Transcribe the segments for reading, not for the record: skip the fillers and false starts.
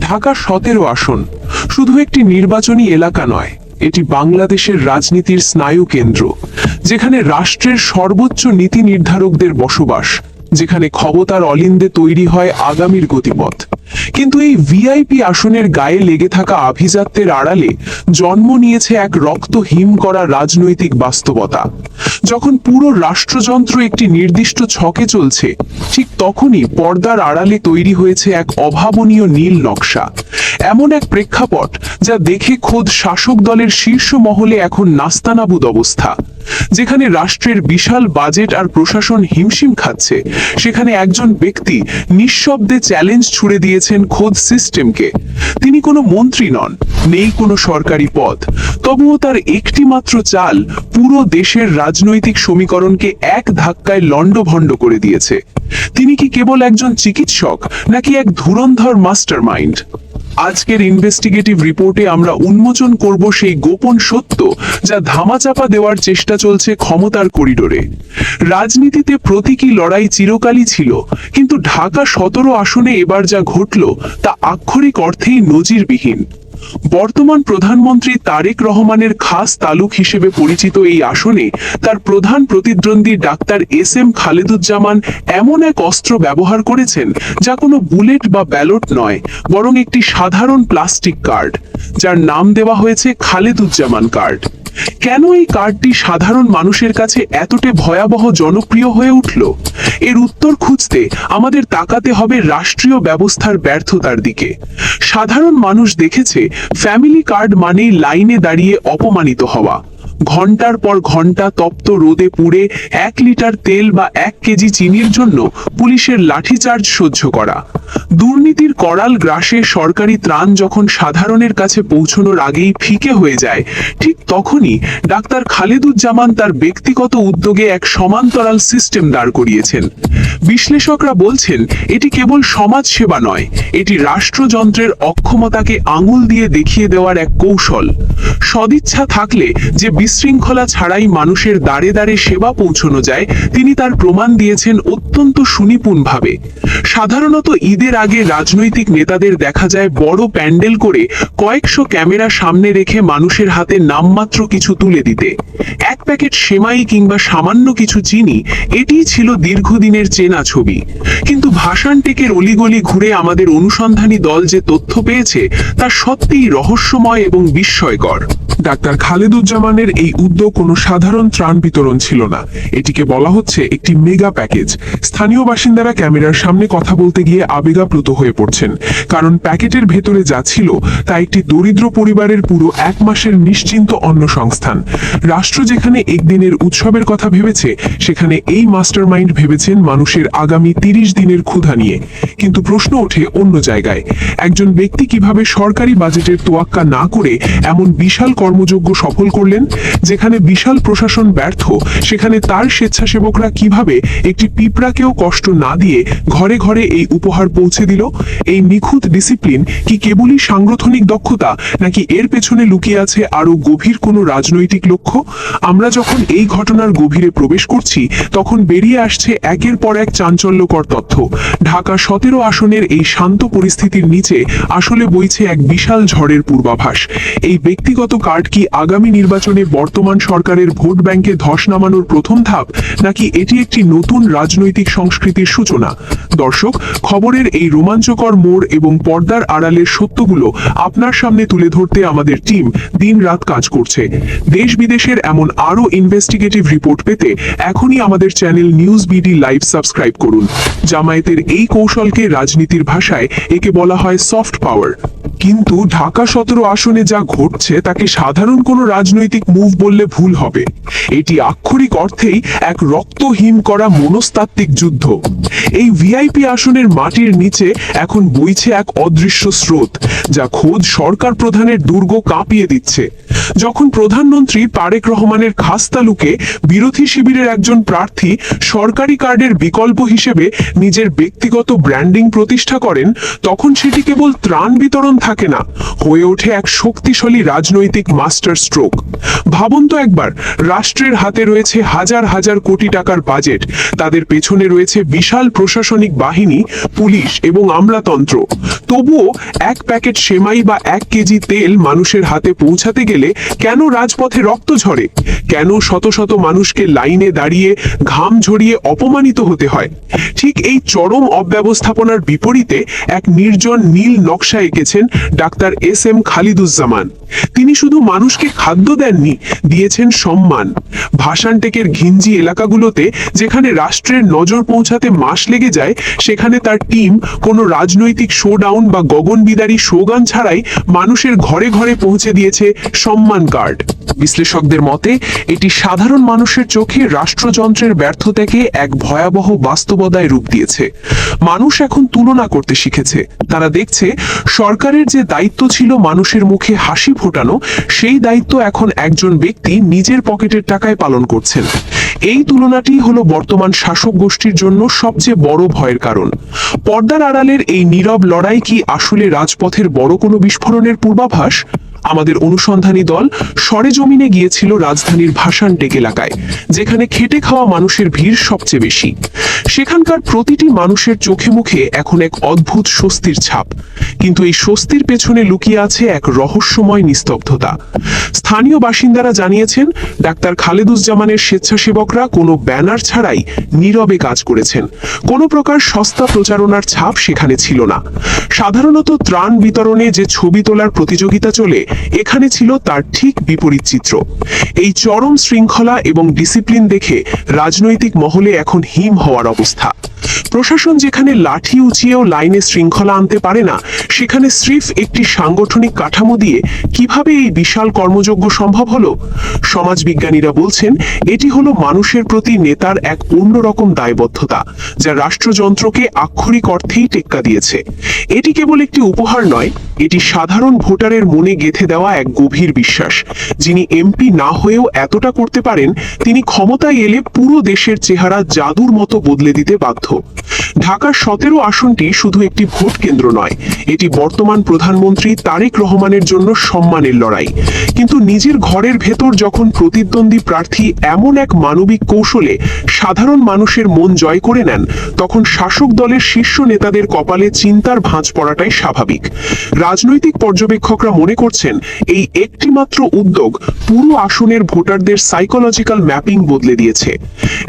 ঢাকা 17 আসন শুধু একটি নির্বাচনী এলাকা নয়, এটি বাংলাদেশের রাজনীতির স্নায়ু কেন্দ্র, যেখানে রাষ্ট্রের সর্বোচ্চ নীতি নির্ধারকদের বসবাস, যেখানে ক্ষমতার অলিন্দে তৈরি হয় আগামীর গতিপথ। কিন্তু এই ভিআইপি আসনের গায়ে লেগে থাকা আভিজাত্যের আড়ালে জন্ম নিয়েছে এক রক্ত হিম করা রাজনৈতিক বাস্তবতা। যখন পুরো রাষ্ট্রযন্ত্র একটি নির্দিষ্ট ছকে চলছে, ঠিক তখনই পর্দার আড়ালে তৈরি হয়েছে এক অভাবনীয় নীল নকশা, এমন এক প্রেক্ষাপট যা দেখে খোদ শাসক দলের শীর্ষ মহলে এখন নাস্তানাবুদ অবস্থা। যেখানে রাষ্ট্রের বিশাল বাজেট আর প্রশাসন হিমশিম খাচ্ছে, সেখানে একজন ব্যক্তি নিঃশব্দে চ্যালেঞ্জ ছুড়ে দিয়েছেন খোদ সিস্টেমকে। তিনি কোনো মন্ত্রী নন, নেই কোনো সরকারি পদ, তবুও তার একটি মাত্র চাল পুরো দেশের রাজনৈতিক সমীকরণকে এক ধাক্কায় লণ্ডভণ্ড করে দিয়েছে। তিনি কি কেবল একজন চিকিৎসক, নাকি এক ধুরন্ধর মাস্টারমাইন্ড? আজকের ইনভেস্টিগেটিভ রিপোর্টে আমরা উন্মোচন করব সেই গোপন সত্য যা ধামাচাপা দেওয়ার চেষ্টা চলছে ক্ষমতার করিডোরে। রাজনীতিতে প্রতীকী লড়াই চিরকালই ছিল, কিন্তু ঢাকা 17 আসনে এবার যা ঘটল তা আক্ষরিক অর্থেই নজিরবিহীন। বর্তমান প্রধানমন্ত্রী তারেক রহমানের খাস তালুক হিসেবে পরিচিত এই আসনে তার প্রধান প্রতিদ্বন্দ্বী ডাক্তার এস.এম. খালেদুজ্জামান এমন এক অস্ত্র ব্যবহার করেছেন যা কোনো বুলেট বা ব্যালট নয়, বরং একটি সাধারণ প্লাস্টিক কার্ড, যার নাম দেওয়া হয়েছে খালেদুজ্জামান কার্ড। কেন এই কার্ডটি সাধারণ মানুষের কাছে এতটা ভয়াবহ জনপ্রিয় হয়ে উঠল? এর উত্তর খুঁজতে আমাদের তাকাতে হবে রাষ্ট্রীয় ব্যবস্থার ব্যর্থতার দিকে। সাধারণ মানুষ দেখেছে ফ্যামিলি কার্ড মানেই লাইনে দাঁড়িয়ে অপমানিত হওয়া, ঘন্টার পর ঘন্টা তপ্ত রোদে পুড়ে 1 লিটার তেল বা 1 কেজি চিনির জন্য পুলিশের লাঠিচার্জ সহ্য করা। দুর্নীতির করাল গ্রাসে সরকারি ত্রাণ যখন সাধারণের কাছে পৌঁছানোর আগেই ফিকে হয়ে যায়, ঠিক তখনই ডাক্তার খালেদুজ্জামান তার ব্যক্তিগত উদ্যোগে এক সমান্তরাল সিস্টেম দাঁড় করিয়েছেন। বিশ্লেষকরা বলছেন এটি কেবল সমাজ সেবা নয়, এটি রাষ্ট্রযন্ত্রের অক্ষমতাকে আঙুল দিয়ে দেখিয়ে দেওয়ার এক কৌশল। সদিচ্ছা থাকলে যে বিশৃঙ্খলা ছাড়াই মানুষের দ্বারে দ্বারে সেবা পৌঁছানো যায়, তিনি তার প্রমাণ দিয়েছেন অত্যন্ত সুনিপুণভাবে। সাধারণত ঈদের আগে রাজনৈতিক নেতাদের দেখা যায় বড় প্যান্ডেল করে কয়েকশো ক্যামেরা সামনে রেখে মানুষের হাতে নামমাত্র কিছু তুলে দিতে। 1 প্যাকেট সেমাই কিংবা সামান্য কিছু চিনি, এটিই ছিল দীর্ঘদিনের চেনা ছবি। কিন্তু ভাসান টেকের অলিগলি ঘুরে আমাদের অনুসন্ধানী দল যে তথ্য পেয়েছে তা সত্যিই রহস্যময় এবং বিস্ময়কর। ডাক্তার খালেদুজ্জামানের এই উদ্যোগ কোনো সাধারণ ত্রাণ বিতরণ ছিল না, এটিকে বলা হচ্ছে একটি মেগা প্যাকেজ। স্থানীয় বাসিন্দারা ক্যামেরার সামনে কথা বলতে গিয়ে আবেগাপ্লুত হয়ে পড়ছেন, কারণ প্যাকেটের ভেতরে যা ছিল তা একটি দরিদ্র পরিবারের পুরো 1 মাসের নিশ্চিন্ত অন্ন সংস্থান। রাষ্ট্র যেখানে একদিনের উৎসবের কথা ভেবেছে, সেখানে এই মাস্টারমাইন্ড ভেবেছেন মানুষের আগামী 30 দিনের ক্ষুধা নিয়ে। কিন্তু প্রশ্ন ওঠে অন্য জায়গায়, একজন ব্যক্তি কিভাবে সরকারি বাজেটের তোয়াক্কা না করে এমন বিশাল কর্মযজ্ঞ সফল করলেন? যেখানে বিশাল প্রশাসন ব্যর্থ, সেখানে তার স্বেচ্ছাসেবকরা কিভাবে একটি পিঁপড়াকেও কষ্ট না দিয়ে ঘরে ঘরে এই উপহার পৌঁছে দিল? এই নিখুঁত ডিসিপ্লিন কি কেবলই সাংগঠনিক দক্ষতা, নাকি এর পেছনে লুকিয়ে আছে আরো গভীর কোনো রাজনৈতিক লক্ষ্য? আমরা যখন এই ঘটনার গভীরে প্রবেশ করছি, তখন বেরিয়ে আসছে একের পর এক চাঞ্চল্যকর তথ্য। ঢাকা 17 আসনের এই শান্ত পরিস্থিতির নিচে আসলে বইছে এক বিশাল ঝড়ের পূর্বাভাস। এই ব্যক্তিগত কার্ড কি আগামী নির্বাচনে বর্তমান সরকারের ভোট ব্যাংকে ধস নামানোর প্রথম ধাপ, নাকি এটি একটি নতুন রাজনৈতিক সংস্কৃতির সূচনা? দর্শক, খবরের এই রোমাঞ্চকর মোড় এবং পর্দার আড়ালের সত্যগুলো আপনার সামনে তুলে ধরতে আমাদের টিম দিন-রাত কাজ করছে। দেশ বিদেশের এমন আরো ইনভেস্টিগেটিভ রিপোর্ট পেতে এখনই আমাদের channel news BD live subscribe করুন। জামায়াতের এই কৌশলকে রাজনীতির ভাষায় একে বলা হয় সফট পাওয়ার। কিন্তু ঢাকা 17 আসনে যা ঘটছে তাকে সাধারণ কোনো রাজনৈতিক মুভ বললে ভুল হবে। এটি আক্ষরিক অর্থেই এক রক্তহীন করা মনস্তাত্ত্বিক যুদ্ধ। এই ভিআইপি আসনের মাটির নিচে এখন বইছে এক অদৃশ্য স্রোত, যা খোদ সরকার প্রধানের দুর্গ কাঁপিয়ে দিচ্ছে। যখন প্রধানমন্ত্রী তারেক রহমানের খাস তালুকে বিরোধী শিবিরের একজন প্রার্থী সরকারি কার্ডের বিকল্প হিসেবে নিজের ব্যক্তিগত ব্র্যান্ডিং প্রতিষ্ঠা করেন, তখন সেটি কেবল ত্রাণ বিতরণ থাকে না, হয়ে ওঠে এক শক্তিশালী রাজনৈতিক মাস্টার স্ট্রোক। ভাবুন তো একবার, রাষ্ট্রের হাতে রয়েছে হাজার হাজার কোটি টাকার বাজেট, তাদের পেছনে রয়েছে বিশাল প্রশাসনিক বাহিনী, পুলিশ এবং আমলাতন্ত্র। তবুও এক প্যাকেট সেমাই বা 1 কেজি তেল মানুষের হাতে পৌঁছাতে গেলে কেন রাজপথে রক্ত ঝরে? কেন শত শত মানুষকে লাইনে দাঁড়িয়ে ঘাম ঝরিয়ে অপমানিত হতে হয়? ঠিক এই চরম অব্যবস্থাপনার বিপরীতে এক নির্জন নীল নকশা এঁকেছেন ডাক্তার SM খালিদুজ্জামান। তিনি শুধু মানুষকে খাদ্য দেননি, দিয়েছেন সম্মান। ভাসানটেকের ঘিঞ্জি এলাকাগুলোতে যেখানে রাষ্ট্রের নজর পৌঁছাতে মাস লেগে যায়, সেখানে তার টিম কোনো রাজনৈতিক শোডাউন বা গগনবিদারী স্লোগান ছাড়াই মানুষের ঘরে ঘরে পৌঁছে দিয়েছে সম্মান কার্ড। বিশ্লেষকদের মতে এটি সাধারণ মানুষের চোখে রাষ্ট্রযন্ত্রের ব্যর্থতাকে এক ভয়াবহ বাস্তবতায় রূপ দিয়েছে। মানুষ এখন তুলনা করতে শিখেছে। তারা দেখছে সরকারের যে দায়িত্ব ছিল মানুষের মুখে হাসি ফোটানো, সেই দায়িত্ব এখন একজন ব্যক্তি নিজের পকেটের টাকায় পালন করছেন। এই তুলনাটি হলো বর্তমান শাসক গোষ্ঠীর জন্য সবচেয়ে বড় ভয়ের কারণ। পর্দার আড়ালের এই নীরব লড়াই কি আসলে রাজপথের বড় কোনো বিস্ফোরণের পূর্বাভাস? আমাদের অনুসন্ধানী দল সরেজমিনে গিয়েছিল রাজধানীর ভাসানটেক এলাকায়, যেখানে খেটে খাওয়া মানুষের ভিড় সবচেয়ে বেশি। সেখানকার প্রতিটি মানুষের চোখে মুখে এখন এক অদ্ভুত স্বস্তির ছাপ, কিন্তু এই স্বস্তির পেছনে লুকিয়ে আছে এক রহস্যময় নিস্তব্ধতা। স্থানীয় বাসিন্দারা জানিয়েছেন, ডাক্তার খালেদুজ্জামানের স্বেচ্ছাসেবকরা কোনো ব্যানার ছাড়াই নীরবে কাজ করেছেন। কোনো প্রকার সস্তা প্রচারণার ছাপ সেখানে ছিল না। সাধারণত ত্রাণ বিতরণে যে ছবি তোলার প্রতিযোগিতা চলে, এখানে ছিল তার ঠিক বিপরীত চিত্র। এই চরম শৃঙ্খলা এবং ডিসিপ্লিন দেখে রাজনৈতিক মহলে এখন হিম হওয়ার অবস্থা। প্রশাসন যেখানে লাঠি উঁচিয়েও লাইনে শৃঙ্খলা আনতে পারে না, সেখানে স্রেফ একটি সাংগঠনিক কাঠামো দিয়ে কিভাবে এই বিশাল কর্মযজ্ঞ সম্ভব হলো? সমাজবিজ্ঞানীরা বলছেন, এটি হলো মানুষের প্রতি নেতার এক অন্যরকম দায়বদ্ধতা, যা রাষ্ট্রযন্ত্রকে আক্ষরিক অর্থেই টেক্কা দিয়েছে। এটি কেবল একটি উপহার নয়, এটি সাধারণ ভোটারের মনে গেঁথে দেওয়া এক গভীর বিশ্বাস। যিনি এমপি না হয়েও এতটা করতে পারেন, তিনি ক্ষমতায় এলে পুরো দেশের চেহারা জাদুর মতো বদলে দিতে বাধ্য। ঢাকার 17 আসনটি শুধু একটি ভোট কেন্দ্র নয়, এটি বর্তমান প্রধানমন্ত্রী তারেক রহমানের জন্য সম্মানের লড়াই। কিন্তু নিজের ঘরের ভেতর যখন প্রতিদ্বন্দ্বী প্রার্থী এমন এক মানবিক কৌশলে সাধারণ মানুষের মন জয় করে নেন, তখন শাসক দলের শীর্ষ নেতাদের কপালে চিন্তার ভাঁজ পড়াটাই স্বাভাবিক। রাজনৈতিক পর্যবেক্ষকরা মনে করছেন, এই একটি মাত্র উদ্যোগ পুরো আসনের ভোটারদের সাইকোলজিক্যাল ম্যাপিং বদলে দিয়েছে।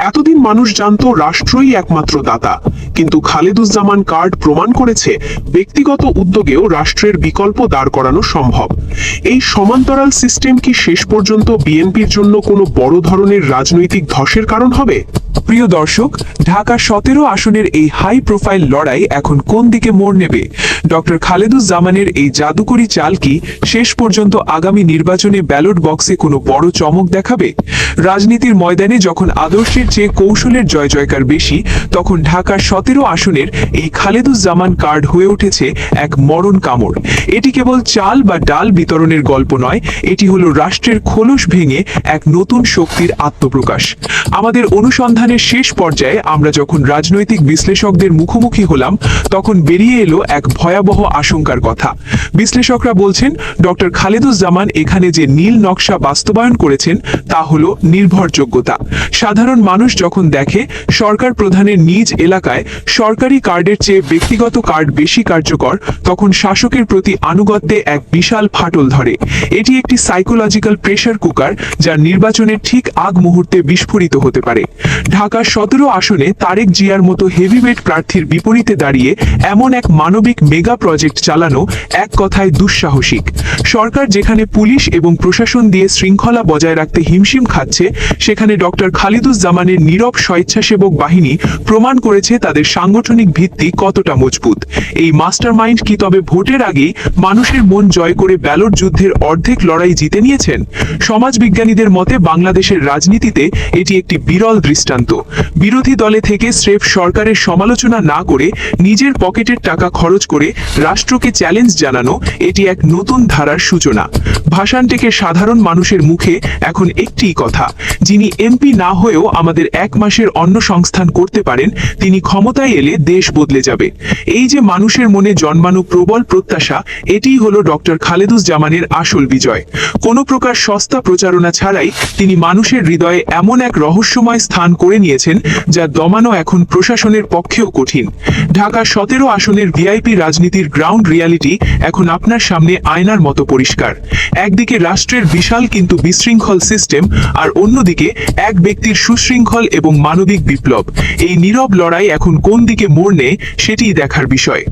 এতদিন মানুষ জানতো রাষ্ট্রই একমাত্র দাতা, কিন্তু খালেদুজ্জামান কার্ড প্রমাণ করেছে ব্যক্তিগত উদ্যোগেও রাষ্ট্রের বিকল্প দাঁড় করানো সম্ভব। এই সমান্তরাল সিস্টেম কি শেষ পর্যন্ত বিএনপির জন্য কোনো বড় ধরনের রাজনৈতিক ধসের কারণ হবে? প্রিয় দর্শক, ঢাকা 17 আসনের এই হাই প্রোফাইল লড়াই এখন কোন দিকে মোড় নেবে? ডক্টর খালেদুজ্জামানের এই জাদুকরি চাল কি শেষ পর্যন্ত আগামী নির্বাচনে ব্যালট বক্সে কোনো বড় চমক দেখাবে? রাজনীতির ময়দানে যখন আদর্শের চেয়ে কৌশলের জয় জয়কার বেশি, তখন ঢাকার 17 আসনের এই খালেদুজ্জামান কার্ড হয়ে উঠেছে এক মরণ কামড়। এটি কেবল চাল বা ডাল বিতরণের গল্প নয়, এটি হলো রাষ্ট্রের খোলস ভেঙে এক নতুন শক্তির আত্মপ্রকাশ। আমাদের অনুসন্ধানের শেষ পর্যায়ে আমরা যখন রাজনৈতিক বিশ্লেষকদের মুখোমুখি হলাম, তখন বেরিয়ে এলো এক ভয়াবহ আশঙ্কার কথা। বিশ্লেষকরা বলছেন, ডক্টর খালেদুজ্জামান এখানে যে নীল নকশা বাস্তবায়ন করেছেন, তা হলো নির্ভরযোগ্যতা। সাধারণ মানুষ যখন দেখে সরকার প্রধানের নিজ এলাকায় সরকারি কার্ডের চেয়ে ব্যক্তিগত কার্ড বেশি কার্যকর, তখন শাসকের প্রতি আনুগত্যে এক বিশাল ফাটল ধরে। এটি একটি সাইকোলজিক্যাল প্রেসার কুকার, যা নির্বাচনের ঠিক আগ মুহূর্তে বিস্ফোরিত হতে পারে। ঢাকা 17 আসনে তারেক জিয়ার মতো হেভিওয়েট প্রার্থীর বিপরীতে দাঁড়িয়ে এমন এক মানবিক মেগা প্রজেক্ট চালানো এক কথায় দুঃসাহসিক। সরকার যেখানে পুলিশ এবং প্রশাসন দিয়ে শৃঙ্খলা বজায় রাখতে হিমশিম খাচ্ছে, সেখানে ডক্টর খালেদুজ্জামানের নীরব স্বেচ্ছাসেবক বাহিনী প্রমাণ করেছে তাদের সাংগঠনিক ভিত্তি কতটা মজবুত। এই মাস্টারমাইন্ড কি তবে ভোটের আগেই মানুষের মন জয় করে ব্যালট যুদ্ধের অর্ধেক লড়াই জিতে নিয়েছেন? সমাজবিজ্ঞানীদের মতে বাংলাদেশের রাজনীতিতে এটি একটি বিরল দৃষ্টান্ত। বিরোধী দলে থেকে স্রেফ সরকারের সমালোচনা না করে নিজের পকেটের টাকা খরচ করে রাষ্ট্রকে চ্যালেঞ্জ জানানো, এটি এক নতুন ধারার সূচনা। ভাসান থেকে সাধারণ মানুষের মুখে এখন একটিই কথা, যিনি এমপি না হয়েও আমাদের 1 মাসের অন্ন সংস্থান করতে পারেন, তিনি ক্ষমতায় এলে দেশ বদলে যাবে। এই যে মানুষের মনে জন্মানো প্রবল প্রত্যাশা, এটিই হলো ডক্টর খালেদুজ্জামানের আসল বিজয়। কোনো প্রকার সস্তা প্রচারণা ছাড়াই তিনি মানুষের হৃদয়ে এমন এক রহস্যময় স্থান করে নিয়েছেন, যা দমানো এখন প্রশাসনের পক্ষেও কঠিন। ঢাকা 17 আসনের ভিআইপি রাজনীতির গ্রাউন্ড রিয়ালিটি এখন আপনার সামনে আয়নার মতো পরিষ্কার। একদিকে রাষ্ট্রের বিশাল কিন্তু বিশৃঙ্খল সিস্টেম, আর অন্যদিকে এক ব্যক্তির সুশৃঙ্খল এবং মানবিক বিপ্লব। এই নীরব লড়াই এখন কোন দিকে মোড় নেয় সেটিই দেখার বিষয়।